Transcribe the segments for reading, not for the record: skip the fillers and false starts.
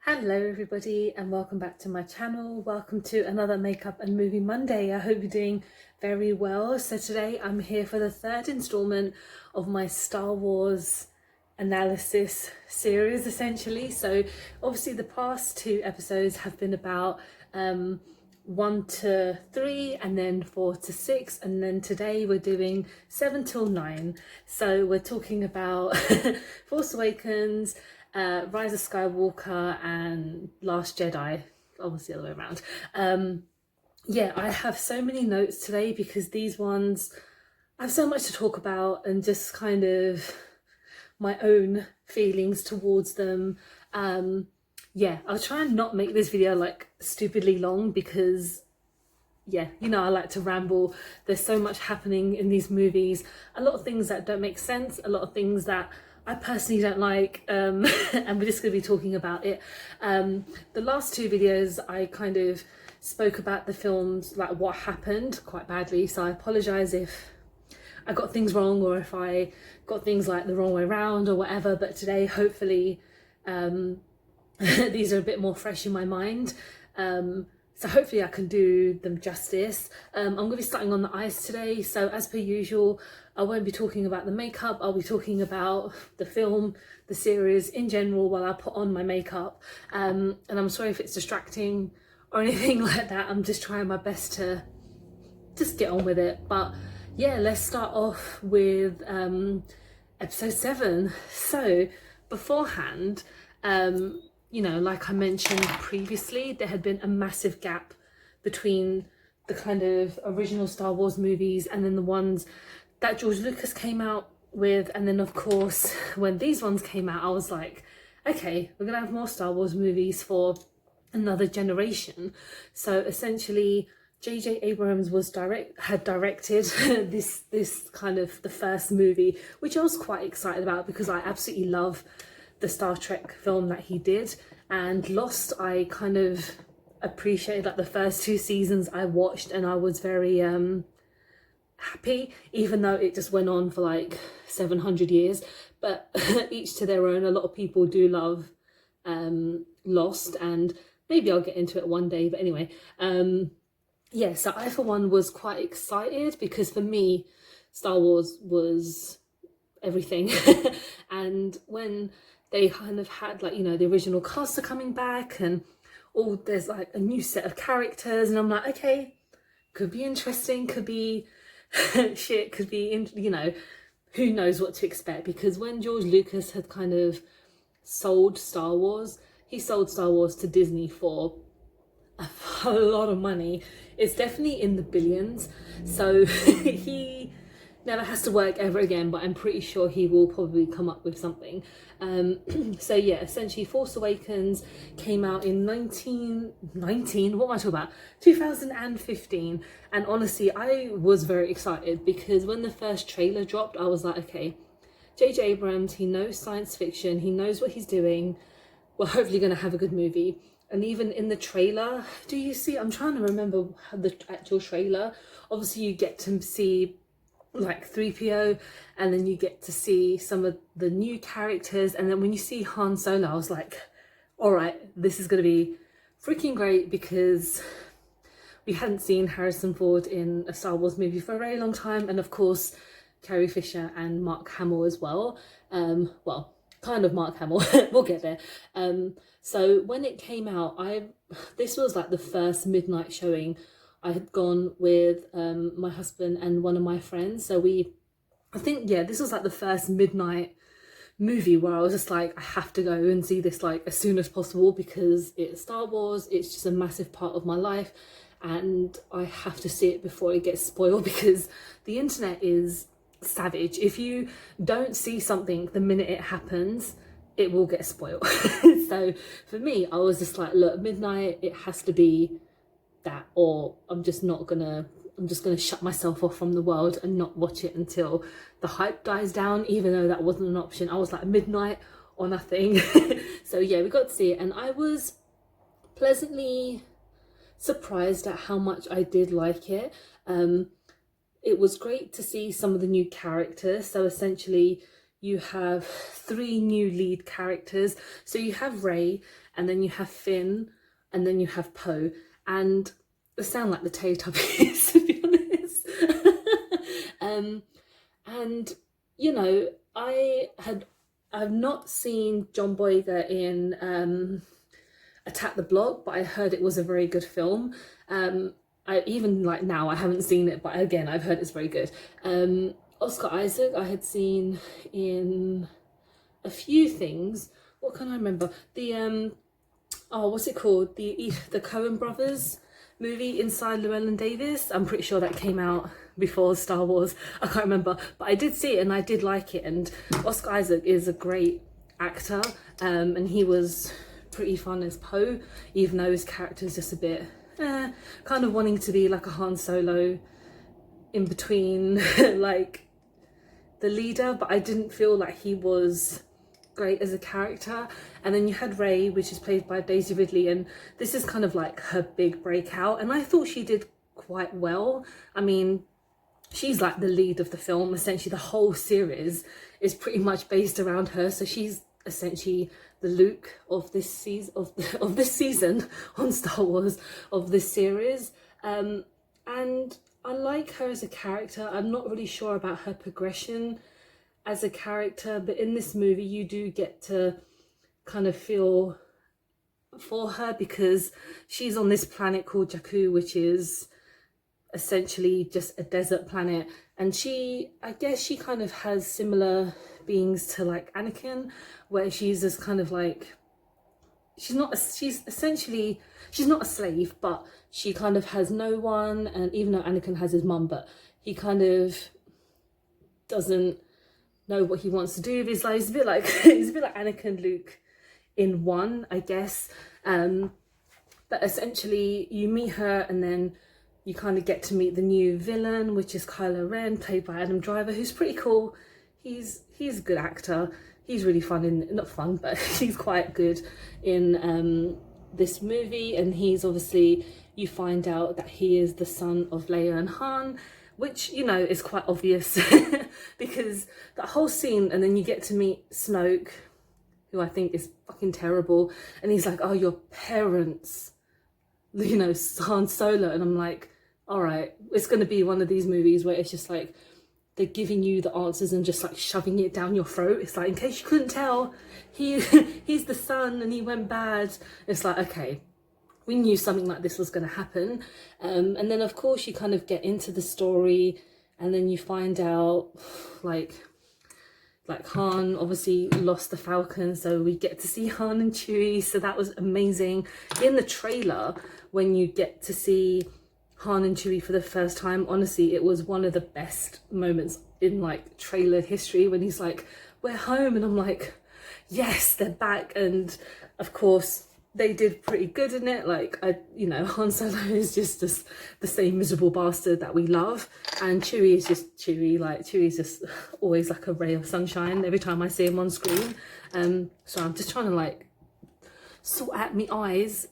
Hello everybody and welcome back to my channel. Welcome to another Makeup and Movie Monday. I hope you're doing very well. So today I'm here for the third installment of my Star Wars analysis series essentially. So obviously the past two episodes have been about 1 to 3 and then 4 to 6, and then today we're doing 7 till 9. So we're talking about Force Awakens, Rise of Skywalker and Last Jedi, obviously the other way around. Yeah, I have so many notes today because these ones, I have so much to talk about and just kind of my own feelings towards them. Yeah, I'll try and not make this video like stupidly long because yeah, you know, I like to ramble. There's so much happening in these movies, a lot of things that don't make sense, a lot of things that I personally don't like, and we're just going to be talking about it. The last two videos I kind of spoke about the films, like what happened, quite badly, so I apologise if I got things wrong or if I got things like the wrong way around or whatever, but today hopefully these are a bit more fresh in my mind. So hopefully I can do them justice. I'm going to be starting on the eyes today. So as per usual, I won't be talking about the makeup. I'll be talking about the film, the series in general while I put on my makeup. And I'm sorry if it's distracting or anything like that. I'm just trying my best to just get on with it. But yeah, let's start off with episode 7. So beforehand, you know, like I mentioned previously, there had been a massive gap between the kind of original Star Wars movies and then the ones that George Lucas came out with. And then of course, when these ones came out, I was like, okay, we're gonna have more Star Wars movies for another generation. So essentially, J.J. Abrams had directed this kind of the first movie, which I was quite excited about because I absolutely love the Star Trek film that he did. And Lost, I kind of appreciated, like the first 2 seasons I watched, and I was very happy, even though it just went on for like 700 years. But each to their own. A lot of people do love Lost, and maybe I'll get into it one day, but anyway, yeah, so I for one was quite excited because for me Star Wars was everything. And when they kind of had, like, you know, the original cast are coming back and all, there's like a new set of characters, and I'm like, okay, could be interesting, could be shit, could be, you know, who knows what to expect. Because when George Lucas had kind of sold Star Wars, he sold Star Wars to Disney for a lot of money. It's definitely in the billions, so he never has to work ever again, but I'm pretty sure he will probably come up with something. So yeah, essentially Force Awakens came out in 1919, what am I talking about, 2015. And honestly, I was very excited because when the first trailer dropped, I was like, okay, J.J. Abrams, he knows science fiction, he knows what he's doing, we're hopefully going to have a good movie. And even in the trailer, do you see, I'm trying to remember the actual trailer, obviously you get to see like 3PO, and then you get to see some of the new characters, and then when you see Han Solo, I was like, all right, this is going to be freaking great, because we hadn't seen Harrison Ford in a Star Wars movie for a very long time, and of course Carrie Fisher and Mark Hamill as well. Well, kind of Mark Hamill, we'll get there. So when it came out, this was like the first midnight showing. I had gone with my husband and one of my friends. So I think, yeah, this was like the first midnight movie where I was just like, I have to go and see this like as soon as possible because it's Star Wars. It's just a massive part of my life and I have to see it before it gets spoiled, because the internet is savage. If you don't see something the minute it happens, it will get spoiled. So for me, I was just like, look, midnight, it has to be that, or I'm just gonna shut myself off from the world and not watch it until the hype dies down, even though that wasn't an option. I was like, midnight or nothing. So yeah, we got to see it, and I was pleasantly surprised at how much I did like it. It was great to see some of the new characters. So essentially you have 3 new lead characters. So you have Rey, and then you have Finn, and then you have Poe. And they sound like the Teletubbies, to be honest. And, you know, I've not seen John Boyega in Attack the Block, but I heard it was a very good film. Even like now, I haven't seen it, but again, I've heard it's very good. Oscar Isaac, I had seen in a few things. What can I remember? The what's it called? The Coen Brothers movie, Inside Llewellyn Davis. I'm pretty sure that came out before Star Wars. I can't remember, but I did see it and I did like it. And Oscar Isaac is a great actor, and he was pretty fun as Poe, even though his character is just a bit kind of wanting to be like a Han Solo in between like the leader, but I didn't feel like he was great as a character. And then you had Rey, which is played by Daisy Ridley, and this is kind of like her big breakout, and I thought she did quite well. I mean, she's like the lead of the film. Essentially the whole series is pretty much based around her, so she's essentially the Luke of this season of this season on Star Wars, of this series. And I like her as a character. I'm not really sure about her progression as a character, but in this movie you do get to kind of feel for her, because she's on this planet called Jakku, which is essentially just a desert planet, and I guess she kind of has similar beings to like Anakin, where she's just kind of like, she's not a slave, but she kind of has no one. And even though Anakin has his mum, but he kind of doesn't know what he wants to do with his life. It's a bit like Anakin, Luke in one, I guess. But essentially you meet her, and then you kind of get to meet the new villain, which is Kylo Ren, played by Adam Driver, who's pretty cool. He's a good actor. He's really fun not fun, but he's quite good in this movie. And he's obviously, you find out that he is the son of Leia and Han, which, you know, is quite obvious because that whole scene, and then you get to meet Snoke, who I think is fucking terrible. And he's like, oh, your parents, you know, Han Solo. And I'm like, all right, it's going to be one of these movies where it's just like, they're giving you the answers and just like shoving it down your throat. It's like, in case you couldn't tell, he's the son and he went bad. It's like, okay, we knew something like this was going to happen. And then of course you kind of get into the story, and then you find out like Han obviously lost the Falcon, so we get to see Han and Chewie. So that was amazing. In the trailer, when you get to see Han and Chewie for the first time, honestly, it was one of the best moments in like trailer history, when he's like, we're home, and I'm like, yes, they're back. And of course they did pretty good in it. Like, you know, Han Solo is just the same miserable bastard that we love, and Chewie is just Chewie. Like, Chewie's just always like a ray of sunshine every time I see him on screen. So I'm just trying to like sort out my eyes.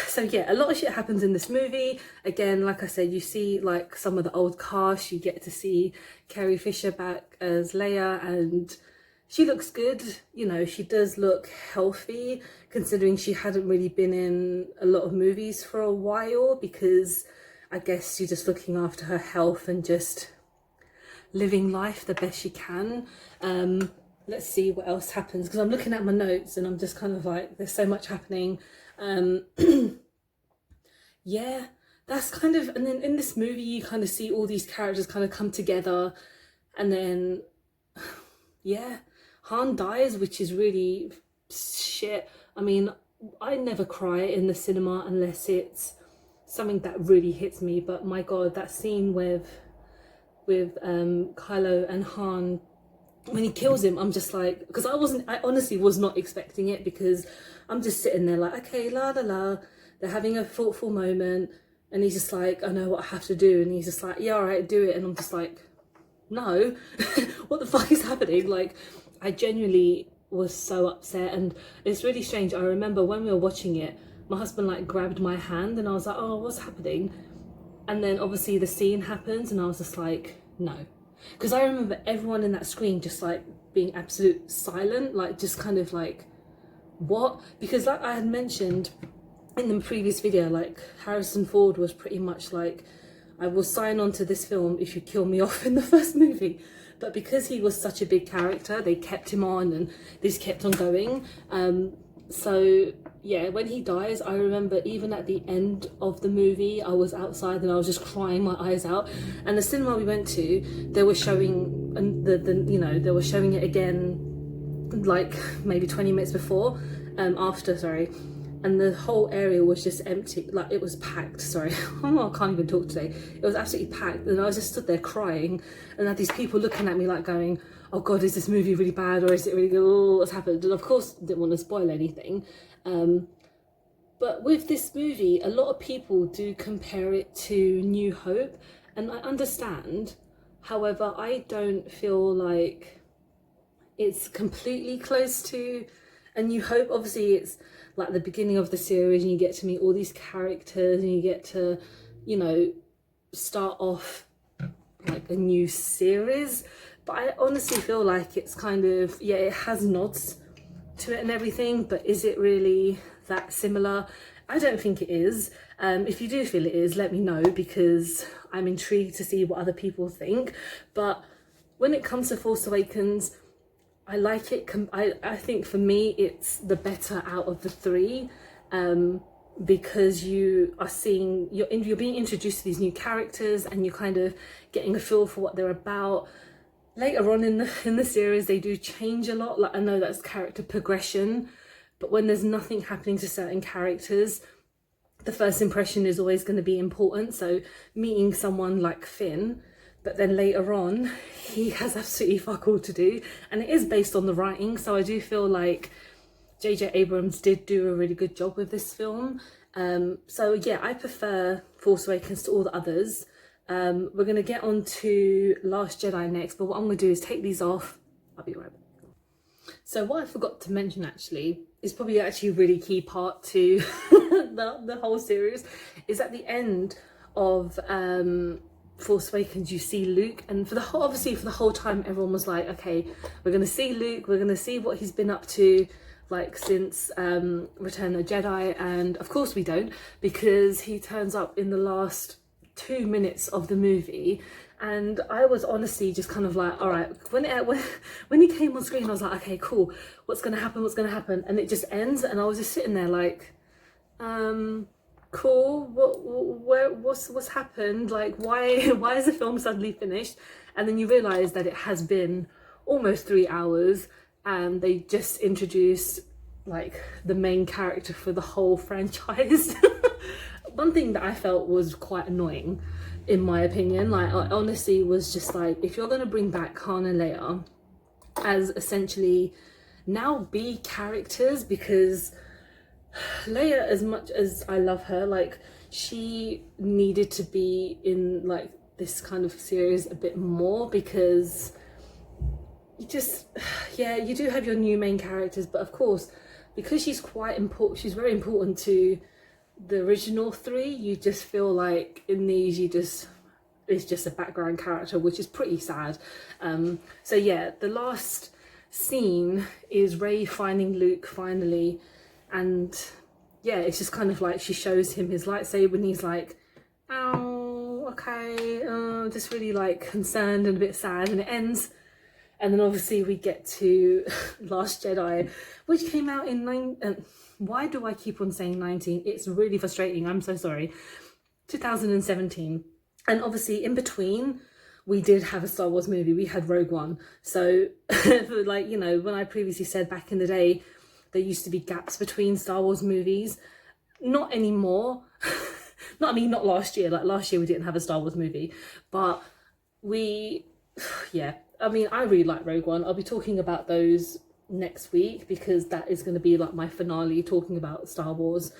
So yeah, a lot of shit happens in this movie. Again, like I said, you see like some of the old cast. You get to see Carrie Fisher back as Leia, and she looks good. You know, she does look healthy, considering she hadn't really been in a lot of movies for a while, because I guess she's just looking after her health and just living life the best she can. Let's see what else happens, because I'm looking at my notes and I'm just kind of like, there's so much happening. Yeah, that's kind of, and then in this movie you kind of see all these characters kind of come together, and then yeah, Han dies, which is really shit. I mean, I never cry in the cinema unless it's something that really hits me, but my god, that scene with Kylo and Han, when he kills him, I'm just like, because I honestly was not expecting it, because I'm just sitting there like, okay, la la la, they're having a thoughtful moment, and he's just like, I know what I have to do, and he's just like, yeah, all right, do it. And I'm just like, no, what the fuck is happening? Like, I genuinely was so upset, and it's really strange. I remember when we were watching it, my husband like grabbed my hand, and I was like, oh, what's happening? And then obviously the scene happens, and I was just like, no. What the fuck is happening? Like, I genuinely was so upset, and it's really strange. I remember when we were watching it, my husband like grabbed my hand, and I was like, oh, what's happening? And then obviously the scene happens, and I was just like, no. because I remember everyone in that screen just like being absolute silent, like just kind of like, what? Because like I had mentioned in the previous video, like Harrison Ford was pretty much like, I will sign on to this film if you kill me off in the first movie. But because he was such a big character, they kept him on and this kept on going. So yeah, when he dies, I remember even at the end of the movie, I was outside and I was just crying my eyes out. And the cinema we went to, they were showing they were showing it again, like maybe 20 minutes before, after, sorry. And the whole area was just empty, like it was packed, sorry. Oh, I can't even talk today. It was absolutely packed and I was just stood there crying and I had these people looking at me like going, oh God, is this movie really bad or is it really good? Oh, what's happened? And of course, didn't want to spoil anything. But with this movie, a lot of people do compare it to New Hope and I understand. However, I don't feel like it's completely close to A New Hope. Obviously, it's like the beginning of the series and you get to meet all these characters and you get to, you know, start off like a new series. But I honestly feel like it's kind of, yeah, it has nods to it and everything, but is it really that similar? I don't think it is. If you do feel it is, let me know, because I'm intrigued to see what other people think. But when it comes to Force Awakens, I like it. I think for me, it's the better out of the three, because you are seeing, you're being introduced to these new characters and you're kind of getting a feel for what they're about. Later on in the series, they do change a lot. Like I know that's character progression, but when there's nothing happening to certain characters, the first impression is always going to be important. So meeting someone like Finn, but then later on, he has absolutely fuck all to do. And it is based on the writing. So I do feel like J.J. Abrams did do a really good job with this film. So yeah, I prefer Force Awakens to all the others. We're going to get on to Last Jedi next. But what I'm going to do is take these off. I'll be right back. So what I forgot to mention actually is probably actually a really key part to the whole series, is at the end of Force Awakens you see Luke, and for the whole time everyone was like, okay, we're gonna see Luke, we're gonna see what he's been up to like since Return of the Jedi, and of course we don't, because he turns up in the last 2 minutes of the movie. And I was honestly just kind of like, all right, when he came on screen I was like, okay, cool, what's gonna happen, and it just ends and I was just sitting there like, cool, what's happened, like why is the film suddenly finished? And then you realize that it has been almost 3 hours and they just introduced like the main character for the whole franchise. One thing that I felt was quite annoying, in my opinion, like I honestly was just like, if you're going to bring back Han and Leia as essentially now B characters, because Leia, as much as I love her, like she needed to be in like this kind of series a bit more, because you just, yeah, you do have your new main characters, but of course because she's quite important, she's very important to the original three, you just feel like in these it's just a background character, which is pretty sad. So yeah, the last scene is Rey finding Luke finally, and yeah, it's just kind of like she shows him his lightsaber and he's like, oh, okay, just really like concerned and a bit sad, and it ends. And then obviously we get to Last Jedi, which came out in why do I keep on saying 19? It's really frustrating, I'm so sorry. 2017. And obviously in between, we did have a Star Wars movie. We had Rogue One. So like, you know, when I previously said back in the day, there used to be gaps between Star Wars movies. Not anymore. Not last year. Like last year we didn't have a Star Wars movie. But yeah. I mean, I really like Rogue One. I'll be talking about those next week, because that is going to be like my finale, talking about Star Wars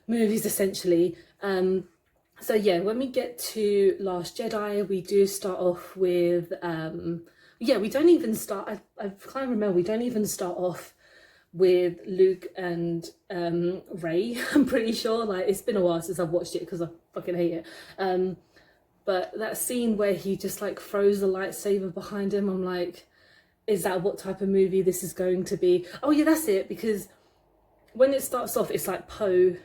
movies essentially. So yeah, when we get to Last Jedi, we do start off with yeah, we don't even start, I can't remember, we don't even start off with Luke and Rey. I'm pretty sure, like it's been a while since I've watched it because I fucking hate it. But that scene where he just like throws the lightsaber behind him, I'm like, is that what type of movie this is going to be? Oh yeah, that's it, because when it starts off, it's like Poe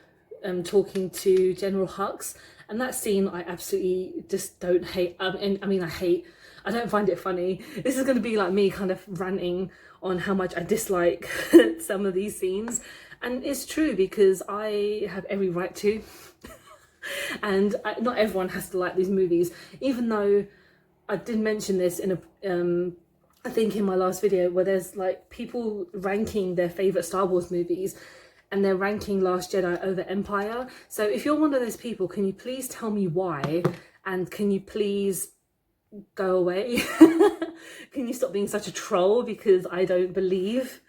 talking to General Hux, and that scene I absolutely just don't hate. I don't find it funny. This is going to be like me kind of ranting on how much I dislike some of these scenes, and it's true because I have every right to. And not everyone has to like these movies, even though I did mention this in a I think in my last video, where there's like people ranking their favorite Star Wars movies, and they're ranking Last Jedi over Empire. So if you're one of those people, can you please tell me why, and can you please go away? Can you stop being such a troll, because I don't believe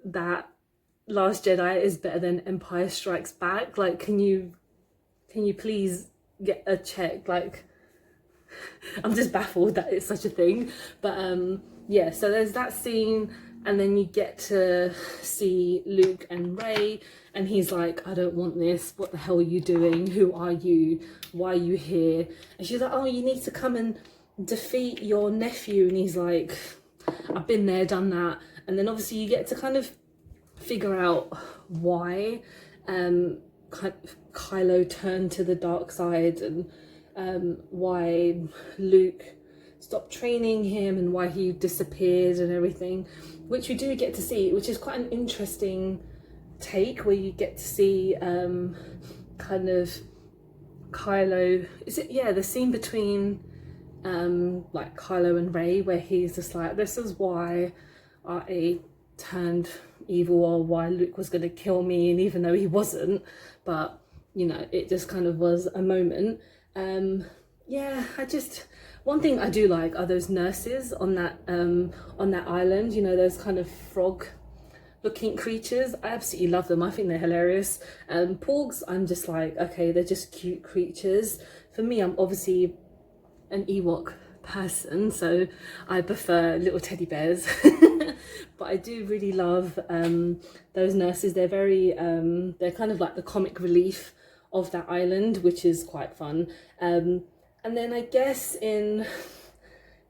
that Last Jedi is better than Empire Strikes Back. Like, can you please get a check? Like, I'm just baffled that it's such a thing. But yeah, so there's that scene, and then you get to see Luke and Rey, and he's like, I don't want this, what the hell are you doing, who are you, why are you here? And she's like, oh, you need to come and defeat your nephew. And he's like, I've been there, done that. And then obviously you get to kind of figure out why Kylo turned to the dark side, and why Luke stopped training him, and why he disappeared and everything, which you do get to see, which is quite an interesting take, where you get to see kind of Kylo, the scene between like Kylo and Rey, where he's just like, this is why I turned evil, or why Luke was going to kill me, and even though he wasn't, but you know, it just kind of was a moment. Yeah, one thing I do like are those nurses on that island, you know, those kind of frog looking creatures. I absolutely love them. I think they're hilarious. Porgs, I'm just like, okay, they're just cute creatures. For me, I'm obviously an Ewok person, so I prefer little teddy bears. But I do really love those nurses. They're very they're kind of like the comic relief of that island, which is quite fun. And then I guess in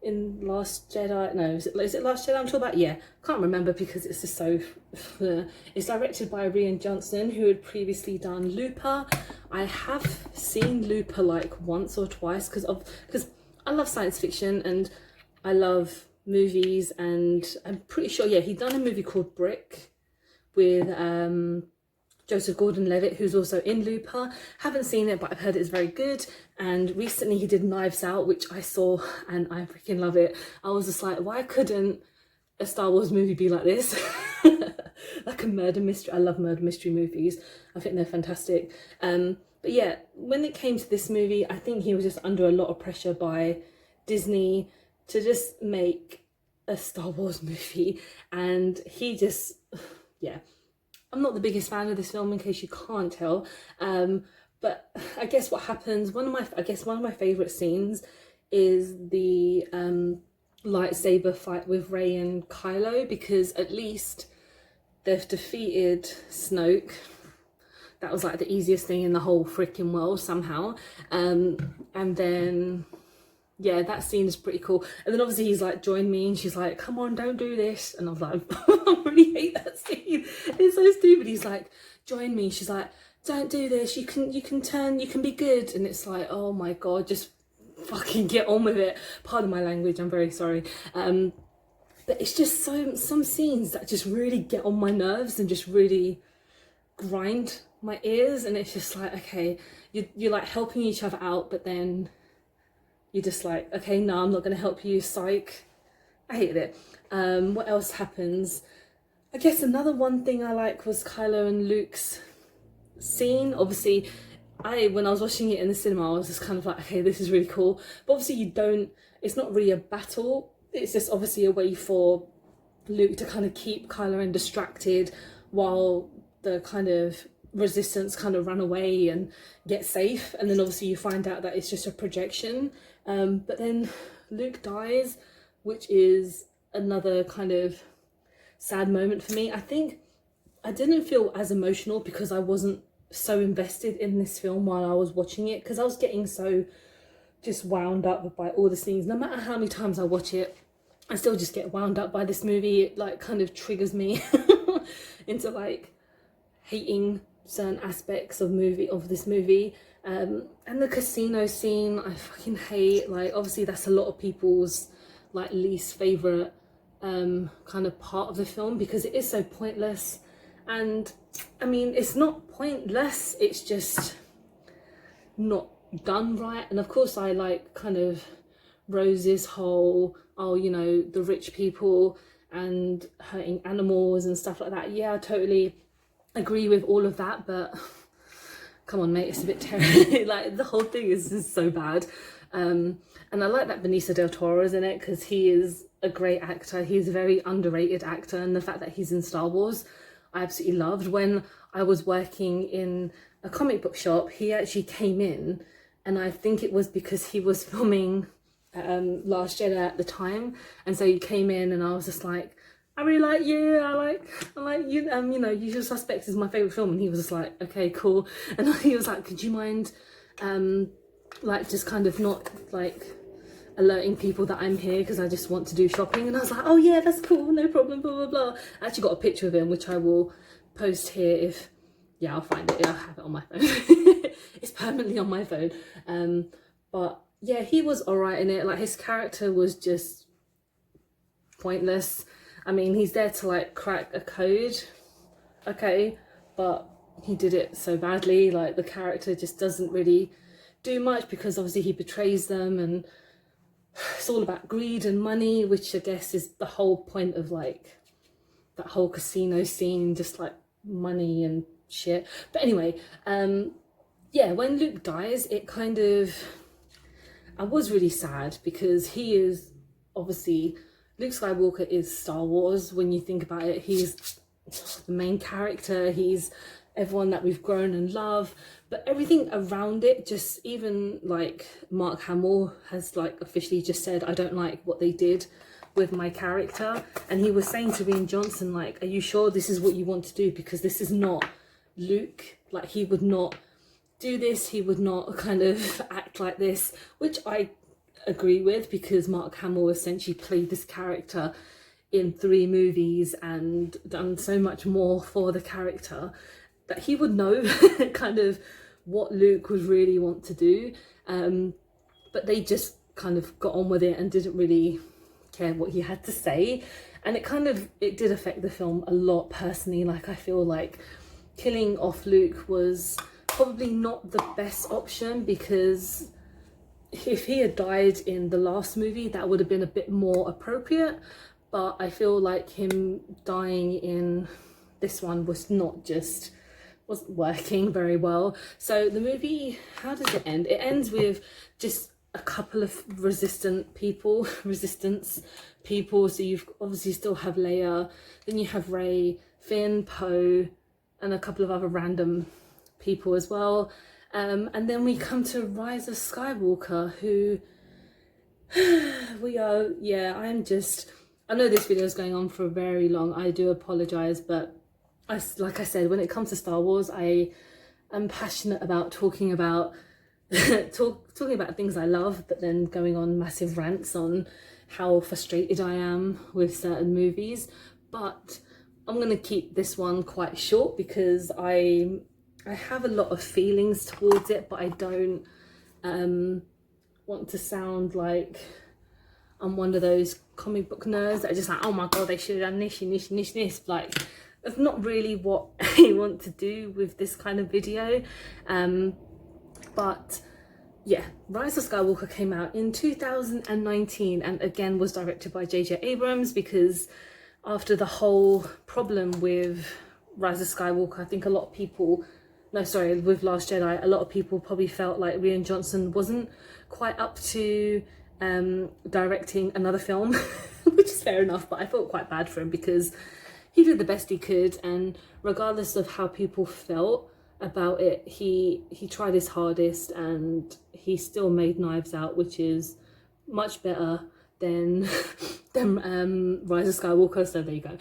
Last Jedi, no, is it Last Jedi I'm talking about? Yeah, can't remember because it's just so it's directed by Rian Johnson, who had previously done Looper. I have seen Looper like once or twice because I love science fiction and I love movies, and I'm pretty sure, yeah, he'd done a movie called Brick with Joseph Gordon-Levitt, who's also in Looper. Haven't seen it, but I've heard it's very good. And recently he did Knives Out, which I saw, and I freaking love it. I was just like, why couldn't a Star Wars movie be like this? Like a murder mystery. I love murder mystery movies. I think they're fantastic. But yeah, when it came to this movie, I think he was just under a lot of pressure by Disney to just make a Star Wars movie. And he just, yeah. I'm not the biggest fan of this film, in case you can't tell. But I guess what happens, one of my favourite scenes is the lightsaber fight with Rey and Kylo, because at least they've defeated Snoke. That was like the easiest thing in the whole freaking world somehow. And then, yeah, that scene is pretty cool. And then obviously he's like, join me, and she's like, come on, don't do this. And I was like, I really hate that scene. It's so stupid. He's like, join me. She's like, don't do this. You can be good. And it's like, oh my God, just fucking get on with it. Pardon my language, I'm very sorry. But it's just some scenes that just really get on my nerves and just really grind my ears. And it's just like, okay, you're like helping each other out, but then you're just like, okay, no, I'm not going to help you, psych. I hated it. What else happens? I guess another one thing I like was Kylo and Luke's scene. Obviously, when I was watching it in the cinema, I was just kind of like, okay, this is really cool. But obviously it's not really a battle. It's just obviously a way for Luke to kind of keep Kylo Ren distracted while the kind of resistance kind of run away and get safe. And then obviously you find out that it's just a projection. But then Luke dies, which is another kind of sad moment for me. I think I didn't feel as emotional because I wasn't so invested in this film while I was watching it, because I was getting so just wound up by all the scenes. No matter how many times I watch it, I still just get wound up by this movie. It like kind of triggers me into like hating certain aspects of this movie. And the casino scene, I fucking hate. Like, obviously that's a lot of people's like least favorite kind of part of the film, because it is so pointless. And I mean, it's not pointless, it's just not done right. And of course I like kind of Rose's whole, oh, you know, the rich people and hurting animals and stuff like that. Yeah, I totally agree with all of that, but come on mate, it's a bit terrible. Like, the whole thing is just so bad. And I like that Benicio del Toro is in it, because he is a great actor. He's a very underrated actor, and the fact that he's in Star Wars I absolutely loved. When I was working in a comic book shop, he actually came in, and I think it was because he was filming Last Jedi at the time, and so he came in and I was just like, I really like you, I like you, you know, Usual Suspects is my favourite film. And he was just like, okay, cool. And he was like, could you mind like just kind of not like alerting people that I'm here, because I just want to do shopping. And I was like, oh yeah, that's cool, no problem, blah blah blah. I actually got a picture of him, which I will post here if, yeah, I'll find it. I'll have it on my phone. It's permanently on my phone. But yeah, he was alright in it. Like, his character was just pointless. I mean, he's there to like crack a code, okay, but he did it so badly. Like, the character just doesn't really do much, because obviously he betrays them, and it's all about greed and money, which I guess is the whole point of like that whole casino scene, just like money and shit. But anyway, yeah, when Luke dies, it kind of, I was really sad, because he is obviously, Luke Skywalker is Star Wars. When you think about it, he's the main character, he's everyone that we've grown and love, but everything around it, just even like Mark Hamill has like officially just said, I don't like what they did with my character. And he was saying to Rian Johnson, like, are you sure this is what you want to do? Because this is not Luke. Like, he would not do this, he would not kind of act like this, which I agree with, because Mark Hamill essentially played this character in 3 movies and done so much more for the character, that he would know kind of what Luke would really want to do. But they just kind of got on with it and didn't really care what he had to say. And it did affect the film a lot personally. Like, I feel like killing off Luke was probably not the best option, because if he had died in the last movie, that would have been a bit more appropriate. But I feel like him dying in this one wasn't working very well. So the movie, how does it end? It ends with just a couple of resistance people. So you've obviously still have Leia, then you have Rey, Finn, Poe, and a couple of other random people as well. And then we come to Rise of Skywalker, who I know this video is going on for very long, I do apologize, but like I said, when it comes to Star Wars, I am passionate about talking about talking about things I love, but then going on massive rants on how frustrated I am with certain movies. But I'm going to keep this one quite short, because I have a lot of feelings towards it, but I don't want to sound like I'm one of those comic book nerds that are just like, oh my god, they should have done this. Like, that's not really what I want to do with this kind of video. But yeah, Rise of Skywalker came out in 2019, and again was directed by J.J. Abrams, because after the whole problem with Rise of Skywalker, I think a lot of people, with Last Jedi, a lot of people probably felt like Rian Johnson wasn't quite up to directing another film, which is fair enough, but I felt quite bad for him, because he did the best he could, and regardless of how people felt about it, he tried his hardest, and he still made Knives Out, which is much better than Rise of Skywalker, so there you go.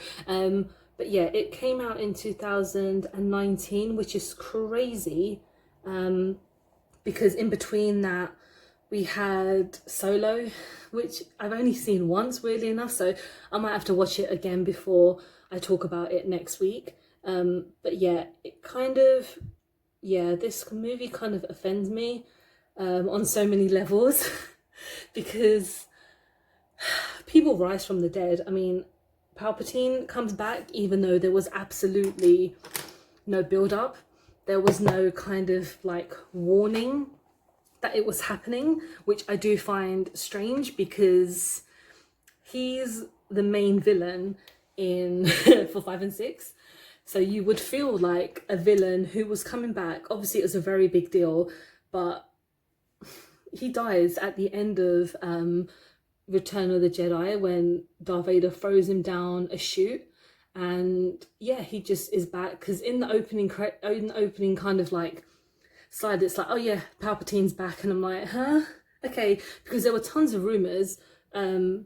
But yeah, it came out in 2019, which is crazy, because in between that, We had Solo, which I've only seen once, weirdly enough, so I might have to watch it again before I talk about it next week. But yeah, it kind of, yeah, this movie kind of offends me on so many levels because people rise from the dead. I mean, Palpatine comes back even though there was absolutely no build up. There was no kind of like warning that it was happening, which I do find strange because he's the main villain in for 5 and 6. So you would feel like a villain who was coming back. Obviously, it was a very big deal, but he dies at the end of Return of the Jedi when Darth Vader throws him down a chute. And yeah, he just is back because in the opening kind of like slide, it's like, oh yeah, Palpatine's back, and I'm like, huh, okay, because there were tons of rumors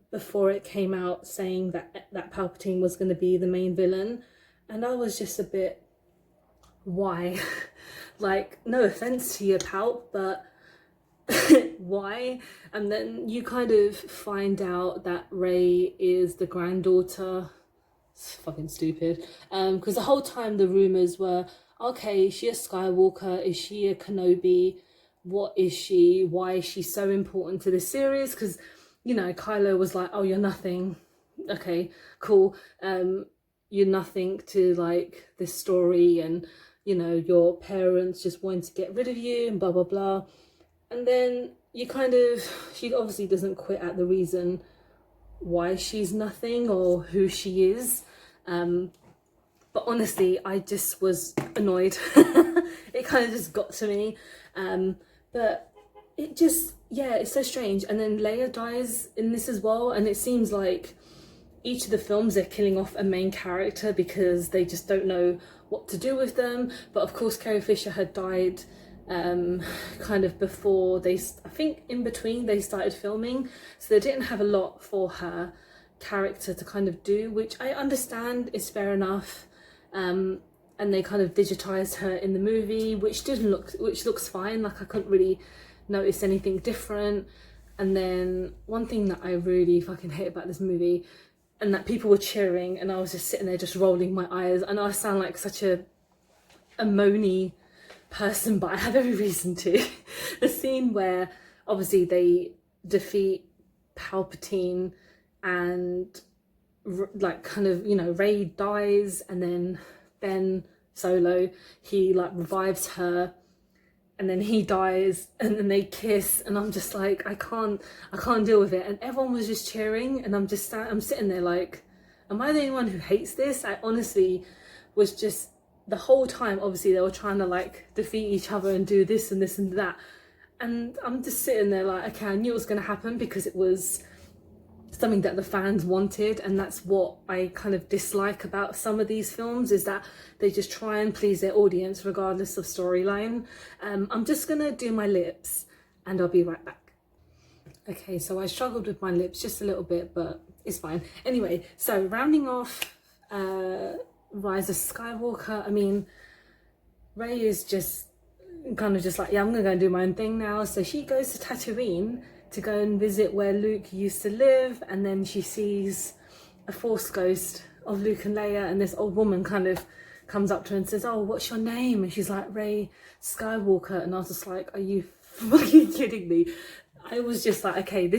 before it came out saying that Palpatine was going to be the main villain, and I was just a bit, why? Like, no offense to your Palp, but why? And then you kind of find out that Rey is the granddaughter. It's fucking stupid, because the whole time the rumors were, okay, is she a Skywalker? Is she a Kenobi? What is she? Why is she so important to this series? Because, you know, Kylo was like, oh, you're nothing. Okay, cool. You're nothing to, like, this story, and, you know, your parents just wanted to get rid of you and blah, blah, blah. And then you kind of, she obviously doesn't quit at the reason why she's nothing or who she is. But honestly, I just was annoyed. It kind of just got to me. But it just, yeah, it's so strange. And then Leia dies in this as well. And it seems like each of the films they're killing off a main character because they just don't know what to do with them. But of course, Carrie Fisher had died kind of before I think in between they started filming. So they didn't have a lot for her character to kind of do, which I understand is fair enough. And they kind of digitized her in the movie, which looks fine. Like, I couldn't really notice anything different. And then one thing that I really fucking hate about this movie, and that people were cheering, and I was just sitting there just rolling my eyes. I know I sound like such a moany person, but I have every reason to. The scene where obviously they defeat Palpatine and like kind of, you know, Rey dies, and then Ben Solo, he like revives her, and then he dies, and then they kiss, and I'm just like, I can't deal with it. And everyone was just cheering, and I'm sitting there like, am I the only one who hates this? I honestly was just, the whole time obviously they were trying to like defeat each other and do this and this and that, and I'm just sitting there like, okay, I knew it was going to happen because it was something that the fans wanted. And that's what I kind of dislike about some of these films, is that they just try and please their audience regardless of storyline. I'm just gonna do my lips and I'll be right back. Okay, so I struggled with my lips just a little bit, but it's fine. Anyway, so rounding off Rise of Skywalker, I mean, Rey is just kind of just like, yeah, I'm gonna go and do my own thing now. So she goes to Tatooine to go and visit where Luke used to live, and then she sees a Force ghost of Luke and Leia, and this old woman kind of comes up to her and says, oh, what's your name? And she's like, Rey Skywalker. And I was just like, are you fucking kidding me? I was just like, okay,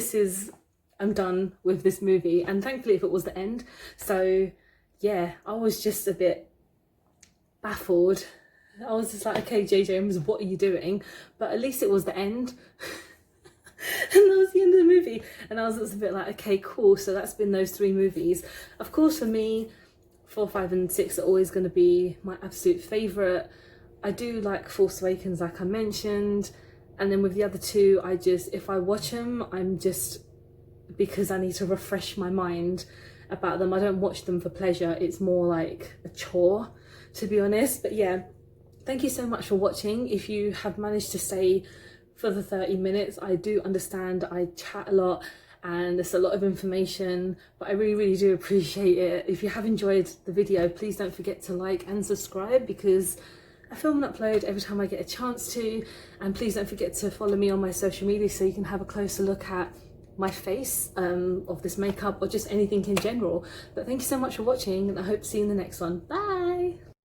I'm done with this movie. And thankfully if it was the end. So yeah, I was just a bit baffled. I was just like, okay, J.J. Abrams, what are you doing? But at least it was the end. And that was the end of the movie, and I was just a bit like, okay, cool. So that's been those 3 movies. Of course, for me, 4, 5 and 6 are always going to be my absolute favourite. I do like Force Awakens, like I mentioned, and then with the other 2, if I watch them, I'm just, because I need to refresh my mind about them. I don't watch them for pleasure. It's more like a chore, to be honest. But yeah, thank you so much for watching. If you have managed to stay for the 30 minutes, I do understand I chat a lot and it's a lot of information, but I really, really do appreciate it. If you have enjoyed the video, please don't forget to like and subscribe, because I film and upload every time I get a chance to, and please don't forget to follow me on my social media so you can have a closer look at my face of this makeup or just anything in general. But thank you so much for watching, and I hope to see you in the next one. Bye!